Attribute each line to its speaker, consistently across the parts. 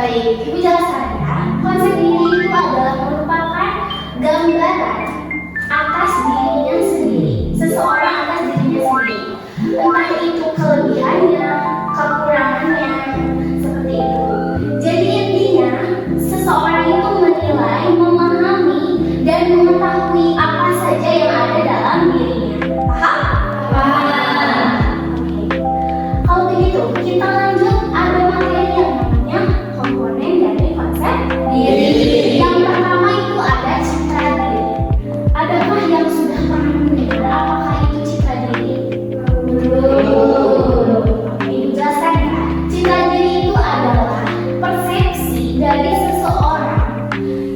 Speaker 1: Baik, Ibu jelaskan ya. Konsep diri itu adalah merupakan gambaran atas dirinya sendiri, seseorang atas dirinya sendiri. Entah itu kelebihannya, kekurangannya, seperti itu. Jadi intinya, seseorang itu menilai, memahami, dan mengetahui apa saja yang ada dalam dirinya. Paham? Paham. Oke. Kalau begitu, kita lanjut. Ada materi yang namanya komponen dari konsep diri. Yang pertama itu ada citra diri. Adakah yang sudah pernah mendengar apakah itu citra diri? Oke, jelaskan ya. Citra diri itu adalah persepsi dari seseorang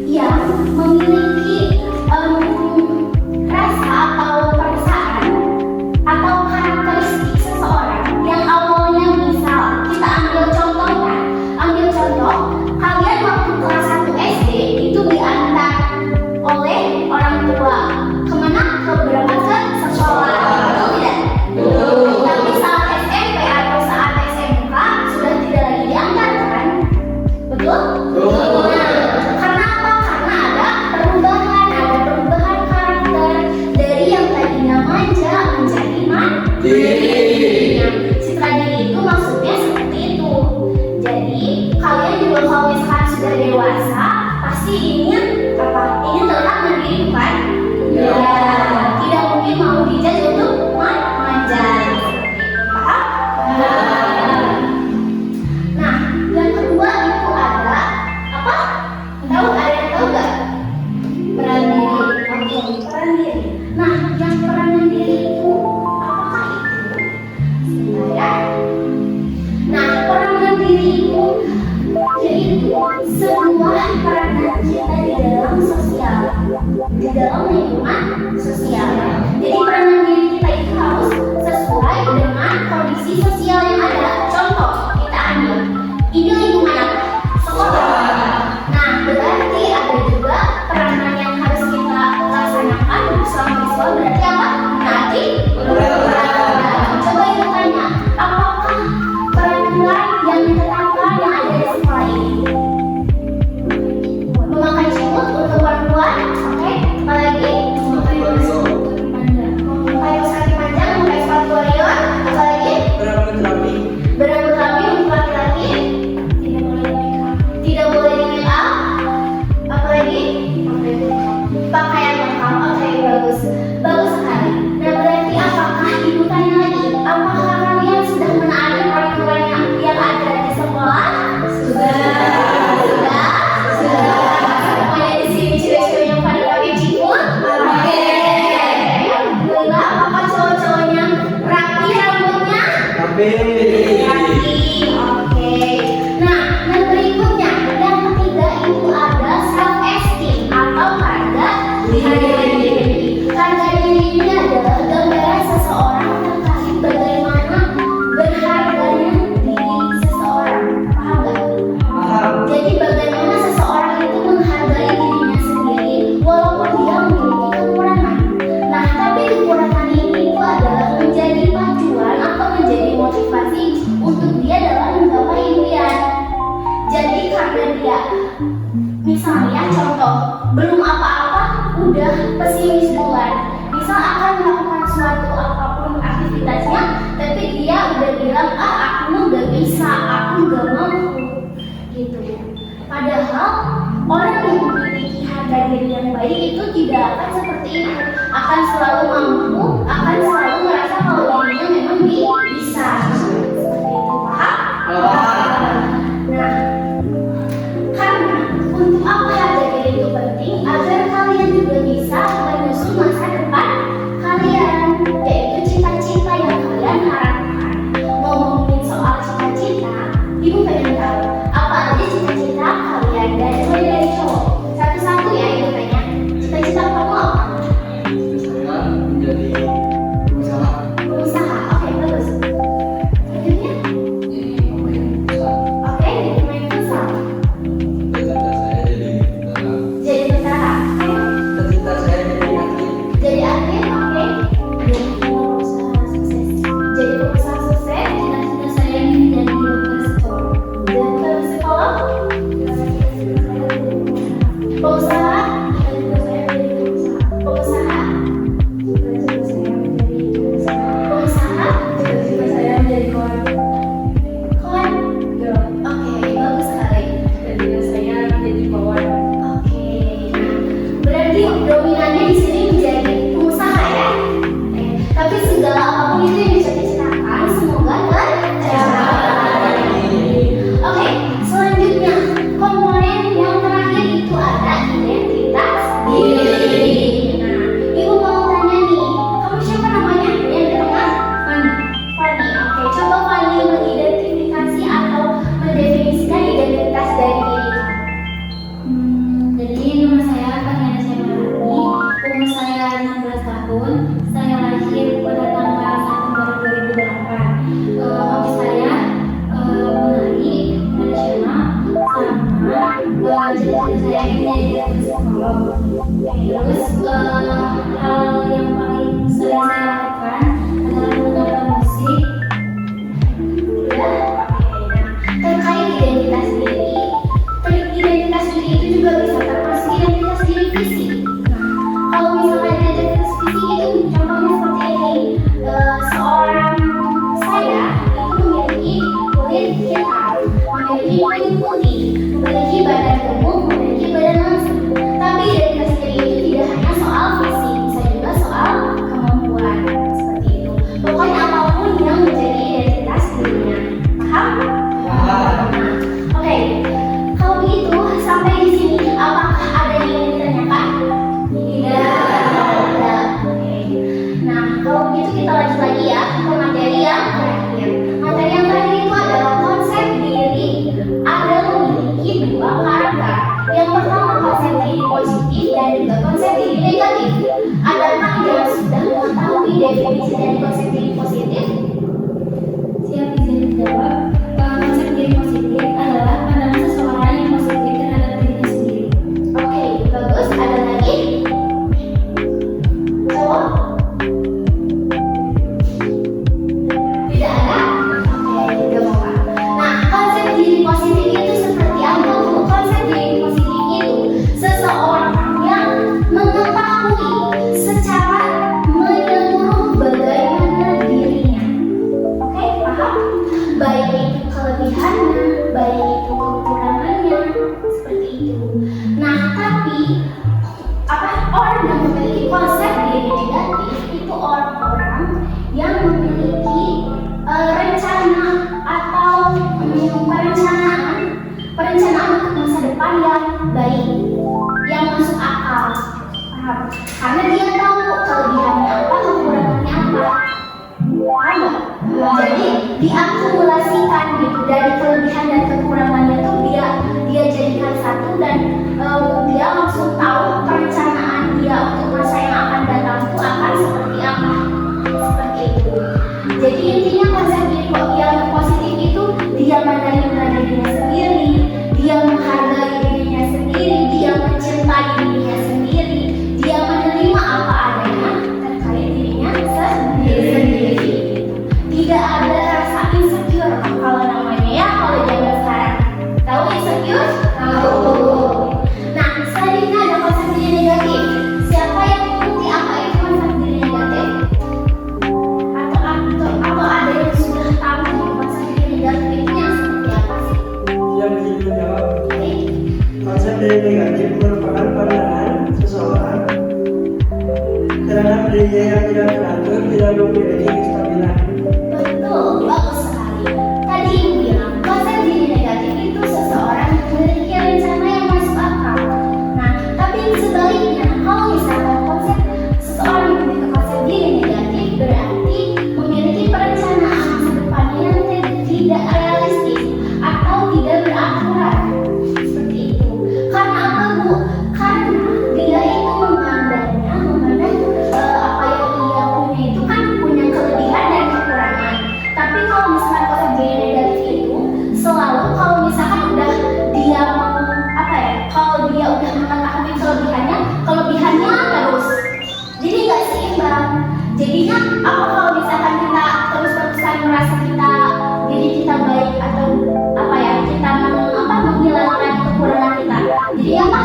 Speaker 1: yang memiliki rasa atau perasaan atau karakteristik seseorang yang awalnya, misal kita ambil contoh ya, kalian waktu kelas 1 SD itu diantar oleh orang tua kemana? Berangkat ke sekolah, betul tidak? Tapi saat SMP atau saat SMK sudah tidak lagi diantar kan? Betul? Nah, karena apa? Karena ada perubahan karakter dari yang tadinya manja menjadi mandiri. Nah, citra diri itu maksudnya seperti itu. Jadi kalian juga kalau misalkan sudah dewasa pasti ingin apa? Ingin tetap mandiri bukan? Ya. Tidak mungkin mau dijudge untuk manja. Paham? Nah, yang kedua itu ada apa? Tahu? Ada yang tahu nggak? Peran diri. Oke, peran diri. Nah, yang peranan diri itu apakah itu? Sebentar ya. Nah, peranan diri itu yaitu sebuah peranan kita di dalam sosial, di dalam lingkungan sosial. Jadi peranan diri kita itu harus sesuai dengan kondisi sosial yang ada. Contoh, kita ambil ini lingkungan apa? Sekolah. Nah, berarti ada juga peranan yang harus kita laksanakan bersama siswa. Berarti apa? Nanti coba ibu tanya, apakah peraturan yang ditetapkan yang ada di sekolah ini? Memakai jilbab untuk perempuan, oke? Apalagi memakai kaos kaki panjang, memakai sepatu warrior, apalagi berambut rapi untuk laki-laki, tidak boleh di make up, apalagi pakaian lengkap. Oke, bagus sekali. Nah, berarti apakah ibu tanya lagi, apakah kalian sudah menaati peraturan yang ada di sekolah? Sudah. Semuanya di sini cewek-cewek yang pada pakai jilbab? Oke. Alhamdulillah. Apakah cowok-cowoknya rapi rambutnya? Rapi. Oke. Nah, yang berikutnya, yang ketiga itu ada self esteem atau harga diri. Harga diri ini adalah gambaran seseorang terkait bagaimana berharganya diri seseorang. Paham gak? Paham. Jadi bagaimana seseorang itu menghargai dirinya sendiri walaupun dia memiliki kekurangan. Nah, tapi kekurangan ini itu adalah menjadi pacuan atau menjadi motivasi untuk dia dalam menggapai impian. Jadi karena dia, misalnya contoh, belum apa-apa udah pesimis duluan. Misal akan melakukan suatu apapun aktivitasnya, tapi dia udah bilang, aku nggak bisa, aku nggak mampu, gitu. Padahal orang yang memiliki harga diri yang baik itu tidak akan seperti itu, akan selalu mampu, akan selalu merasa kalau dirinya memang bisa. Seperti itu, paham? Nah, karena untuk apa harga diri itu penting? Agar kalian juga bisa menyusun masa depan kalian, yaitu cita-cita yang kalian harapkan. Ngomongin soal cita-cita, ibu pengen tahu apa aja cita-cita kalian dari cowok. Satu-satu ya ibu tanya. Cita-cita kamu apa?
Speaker 2: Saya menjadi
Speaker 1: memiliki kulit putih, memiliki badan gemuk, memiliki badan langsing. Tapi identitas diri itu tidak hanya soal fisik, bisa juga soal kemampuan. Seperti itu. Pokoknya apapun yang menjadi identitas dirinya. Paham? Oke. Kalau begitu, sampai di sini apakah ada yang ingin ditanyakan? Tidak. Oke. Nah, kalau begitu kita lanjut lagi ya ke materi yang terakhir. Materi yang terakhir itu adalah konsep diri. Ada memiliki dua karakter. Yang pertama konsep diri positif dan juga konsep diri negatif. Adakah yang sudah mengetahui definisi dari konsep diri positif?
Speaker 2: Siap izin menjawab. Konsep diri positif adalah pandangan seseorang yang positif terhadap dirinya sendiri.
Speaker 1: Oke, bagus. Ada lagi? Jawab. Tidak ada? Oke, tidak apa-apa. Nah, konsep diri positif itu seperti apa, Bu? Konsep diri positif itu seseorang yang mengetahui secara menyeluruh bagaimana dirinya. Oke, paham? Baik itu kelebihannya, baik itu kekurangannya, seperti itu. Nah, tapi orang yang memiliki konsep diri negatif itu orang-orang yang memiliki rencana atau perencanaan untuk masa depan yang baik, yang masuk akal. Paham? Karena dia tahu kelebihannya apa, kekurangannya apa. Paham nggak? Jadi diakumulasikan gitu dari kelebihan dan kekurangannya tuh dia jadikan satu dan dia langsung tahu perencanaan dia untuk masa yang akan datang itu akan seperti apa. Seperti itu. Jadi intinya konsep diri yang positif itu dia menerima dirinya sendiri, dia menghargai dirinya sendiri, dia mencintai dirinya sendiri, dia menerima apa adanya terkait dirinya sendiri. Tidak ada rasa insecure kalau namanya ya kalau zaman sekarang. Tahu insecure? Tahu. Nah, selanjutnya ada konsep diri negatif. Siapa yang mengerti apa itu konsep diri negatif? Atau ada yang sudah tahu konsep diri negatifnya seperti apa sih?
Speaker 3: Yang ingin menjawab,
Speaker 1: Oke.
Speaker 3: konsep diri negatif merupakan pandangan seseorang terhadap dirinya yang tidak teratur, tidak memiliki kestabilan.
Speaker 1: Betul, bagus sekali. Tadi Ibu bilang konsep diri negatif itu seseorang yang memiliki rencana yang masuk akal. Nah, tapi sebaliknya, kalau misalkan seseorang yang memiliki konsep diri negatif berarti memiliki perencanaan masa depannya yang tidak realistis atau tidak berakurat. Seperti itu. Karena apa, Bu? Karena dia itu memandang apa yang dia punya itu kan punya kelebihan dan kekurangan. Tapi kalau misalkan konsep diri negatif itu selalu kalau misalkan udah dia kalau dia udah mengetahui kelebihannya terus, jadi nggak seimbang. Jadinya apa kalau misalkan kita terus-terusan merasa diri kita baik atau kita menghilangkan kekurangan kita, jadi apa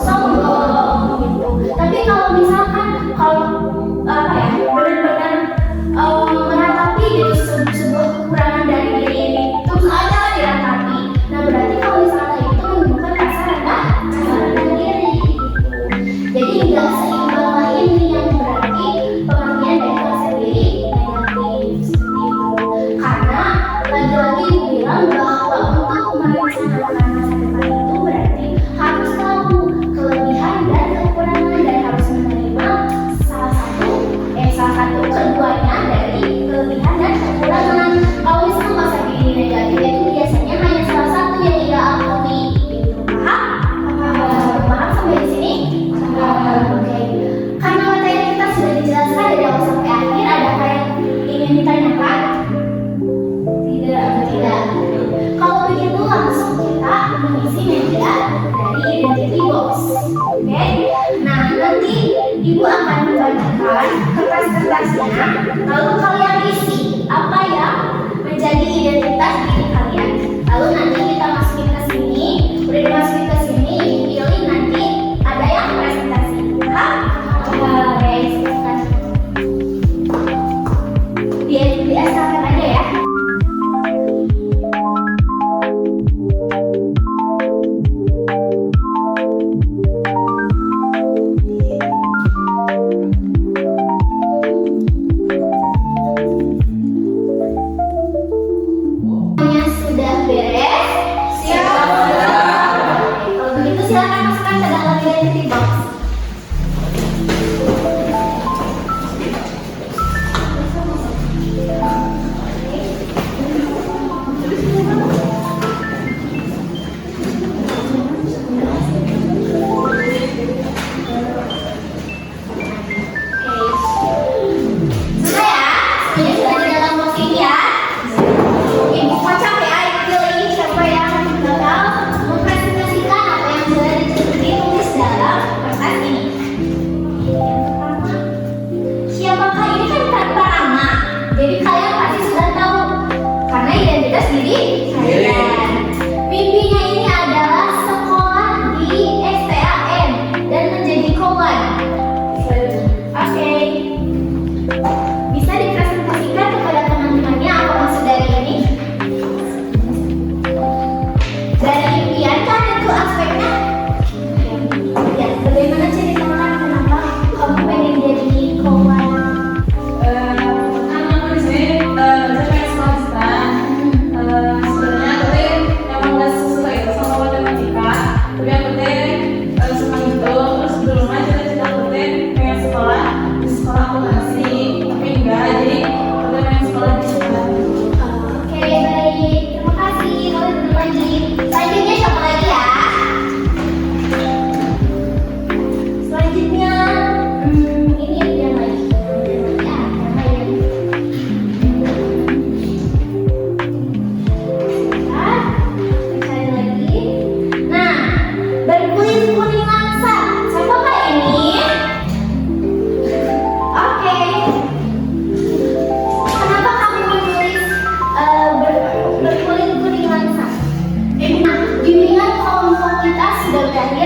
Speaker 1: sombong gitu. Tapi kalau misalkan benar-benar meratapi gitu sebuah kekurangan dari diri ini terus aja diratapi, nah berarti kalau misalnya itu menimbulkan rasa rendah diri gitu. Jadi nggak seimbang lah ini yang berarti pengertian dari konsep diri negatif seperti itu. Karena lagi-lagi bilang bahwa untuk merencanakan masa depan itu berarti harus tahu kelebihan dan kekurangan dan harus menerima salah satu keduanya dari kelebihan dan kekurangan. Kalau misalnya konsep diri negatif itu biasanya hanya salah satu yang dia akui gitu. Paham sampai di sini? Oke. Karena materi kita sudah dijelaskan dari awal sampai akhir, adakah yang ingin ditanyakan? Tidak. Kalau begitu langsung kita mengisi media dari identity box. Oke. Nah, nanti Ibu akan membacakan kertas-kertasnya, lalu kalian isi apa yang menjadi identitas diri kalian. Lalu nanti kita masukin ke sini, udah dimasukin ke sini, pilih nanti ada yang presentasi. Oke, silakan. Di estafet aja ya. identity box. Jadi kalian pasti sudah tahu karena identitas diri kalian. Mimpinya ini adalah sekolah di STAN dan menjadi kawan. Oke. Bisa dipresentasikan kepada teman-temannya apa maksud dari ini? Dari impian kan itu aspeknya. Ya, bagaimana ceritakan kenapa kamu pengen jadi kawan? Oke, baik. Terima kasih. Lalu duduk lagi. Selanjutnya siapa lagi ya? Selanjutnya, ini yang lagi. Ya, yang lain. Sebentar, cari lagi. Nah, berkulit kuning langsa. Siapakah ini? Oke. Kenapa kamu menulis berkulit kuning langsa? Nah, bimbingan kelompok kita sudah berakhir